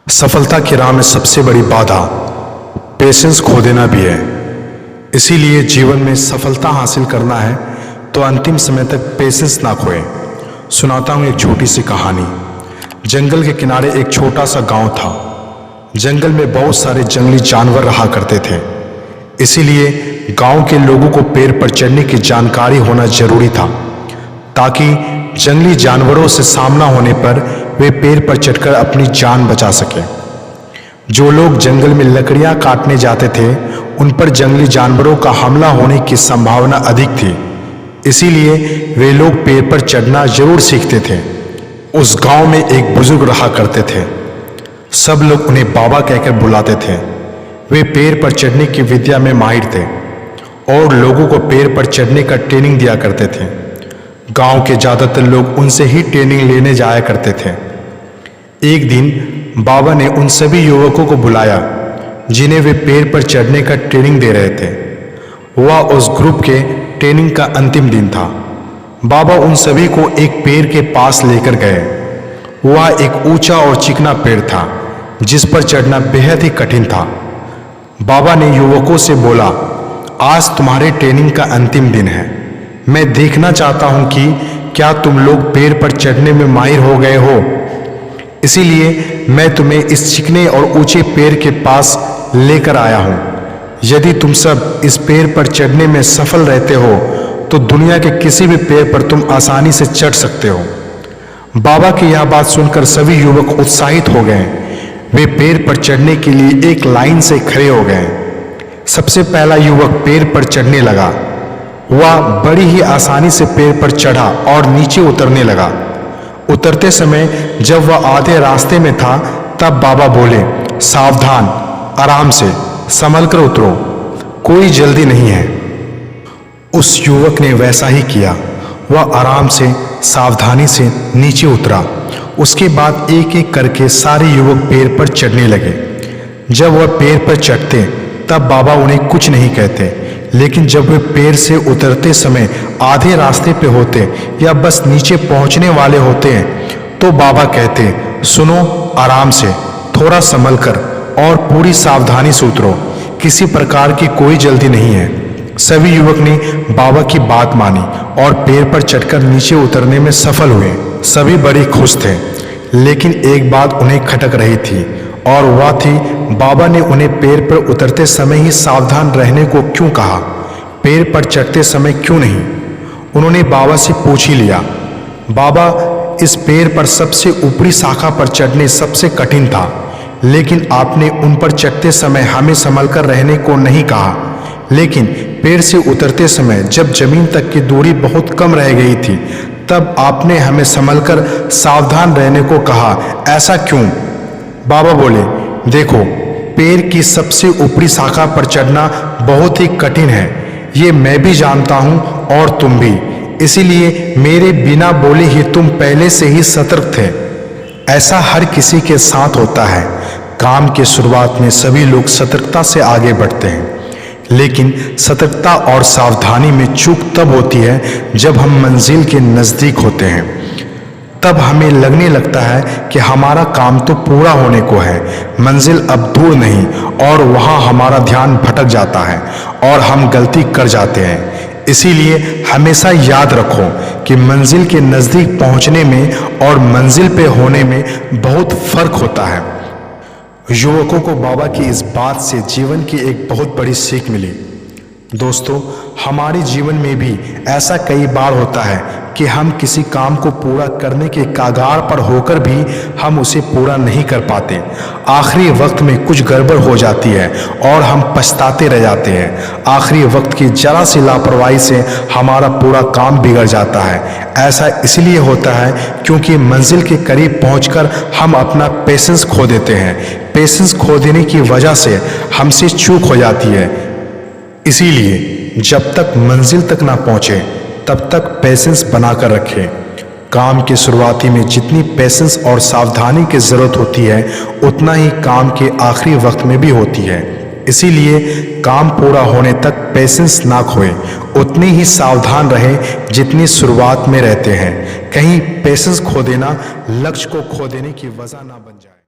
सफलता की राह में सबसे बड़ी बाधा पेशेंस खो देना भी है। इसीलिए जीवन में सफलता हासिल करना है तो अंतिम समय तक पेशेंस ना खोए। सुनाता हूँ एक छोटी सी कहानी। जंगल के किनारे एक छोटा सा गांव था। जंगल में बहुत सारे जंगली जानवर रहा करते थे। इसीलिए गांव के लोगों को पेड़ पर चढ़ने की जानकारी होना जरूरी था, ताकि जंगली जानवरों से सामना होने पर वे पेड़ पर चढ़कर अपनी जान बचा सकें। जो लोग जंगल में लकड़ियां काटने जाते थे, उन पर जंगली जानवरों का हमला होने की संभावना अधिक थी। इसीलिए वे लोग पेड़ पर चढ़ना जरूर सीखते थे। उस गांव में एक बुजुर्ग रहा करते थे। सब लोग उन्हें बाबा कहकर बुलाते थे। वे पेड़ पर चढ़ने की विद्या में माहिर थे और लोगों को पेड़ पर चढ़ने का ट्रेनिंग दिया करते थे। गांव के ज़्यादातर लोग उनसे ही ट्रेनिंग लेने जाया करते थे। एक दिन बाबा ने उन सभी युवकों को बुलाया जिन्हें वे पेड़ पर चढ़ने का ट्रेनिंग दे रहे थे। वह उस ग्रुप के ट्रेनिंग का अंतिम दिन था। बाबा उन सभी को एक पेड़ के पास लेकर गए। वह एक ऊंचा और चिकना पेड़ था जिस पर चढ़ना बेहद ही कठिन था। बाबा ने युवकों से बोला, आज तुम्हारे ट्रेनिंग का अंतिम दिन है। मैं देखना चाहता हूं कि क्या तुम लोग पेड़ पर चढ़ने में माहिर हो गए हो। इसीलिए मैं तुम्हें इस चिकने और ऊंचे पेड़ के पास लेकर आया हूं। यदि तुम सब इस पेड़ पर चढ़ने में सफल रहते हो तो दुनिया के किसी भी पेड़ पर तुम आसानी से चढ़ सकते हो। बाबा की यह बात सुनकर सभी युवक उत्साहित हो गए। वे पेड़ पर चढ़ने के लिए एक लाइन से खड़े हो गए। सबसे पहला युवक पेड़ पर चढ़ने लगा। वह बड़ी ही आसानी से पेड़ पर चढ़ा और नीचे उतरने लगा। उतरते समय जब वह आधे रास्ते में था, तब बाबा बोले, सावधान, आराम से, संभल कर उतरो, कोई जल्दी नहीं है। उस युवक ने वैसा ही किया। वह आराम से, सावधानी से नीचे उतरा। उसके बाद एक एक करके सारे युवक पेड़ पर चढ़ने लगे। जब वह पेड़ पर चढ़ते तब बाबा उन्हें कुछ नहीं कहते, लेकिन जब वे पेड़ से उतरते समय आधे रास्ते पे होते या बस नीचे पहुंचने वाले होते हैं तो बाबा कहते, सुनो, आराम से, थोड़ा संभल कर और पूरी सावधानी से उतरो, किसी प्रकार की कोई जल्दी नहीं है। सभी युवक ने बाबा की बात मानी और पेड़ पर चढ़कर नीचे उतरने में सफल हुए। सभी बड़े खुश थे, लेकिन एक बात उन्हें खटक रही थी और वह थी, बाबा ने उन्हें पेड़ पर उतरते समय ही सावधान रहने को क्यों कहा, पेड़ पर चढ़ते समय क्यों नहीं। उन्होंने बाबा से पूछ ही लिया, बाबा, इस पेड़ पर सबसे ऊपरी शाखा पर चढ़ने सबसे कठिन था, लेकिन आपने उन पर चढ़ते समय हमें संभल कर रहने को नहीं कहा। लेकिन पेड़ से उतरते समय जब जमीन तक की दूरी बहुत कम रह गई थी, तब आपने हमें संभल कर सावधान रहने को कहा, ऐसा क्यों। बाबा बोले, देखो, पेड़ की सबसे ऊपरी शाखा पर चढ़ना बहुत ही कठिन है, ये मैं भी जानता हूँ और तुम भी। इसीलिए मेरे बिना बोले ही तुम पहले से ही सतर्क थे। ऐसा हर किसी के साथ होता है। काम की शुरुआत में सभी लोग सतर्कता से आगे बढ़ते हैं, लेकिन सतर्कता और सावधानी में चूक तब होती है जब हम मंजिल के नज़दीक होते हैं। तब हमें लगने लगता है कि हमारा काम तो पूरा होने को है, मंजिल अब दूर नहीं, और वहाँ हमारा ध्यान भटक जाता है और हम गलती कर जाते हैं। इसीलिए हमेशा याद रखो कि मंजिल के नज़दीक पहुँचने में और मंजिल पे होने में बहुत फर्क होता है। युवकों को बाबा की इस बात से जीवन की एक बहुत बड़ी सीख मिली। दोस्तों, हमारे जीवन में भी ऐसा कई बार होता है कि हम किसी काम को पूरा करने के कगार पर होकर भी हम उसे पूरा नहीं कर पाते। आखिरी वक्त में कुछ गड़बड़ हो जाती है और हम पछताते रह जाते हैं। आखिरी वक्त की जरा सी लापरवाही से हमारा पूरा काम बिगड़ जाता है। ऐसा इसलिए होता है क्योंकि मंजिल के करीब पहुंचकर हम अपना पेशेंस खो देते हैं। पेशेंस खो देने की वजह से हमसे चूक हो जाती है। इसीलिए जब तक मंजिल तक ना पहुंचे तब तक पेशेंस बनाकर रखें। काम के शुरुआती में जितनी पेशेंस और सावधानी की ज़रूरत होती है, उतना ही काम के आखिरी वक्त में भी होती है। इसीलिए काम पूरा होने तक पेशेंस ना खोए, उतनी ही सावधान रहें जितनी शुरुआत में रहते हैं। कहीं पेशेंस खो देना लक्ष्य को खो देने की वजह ना बन जाए।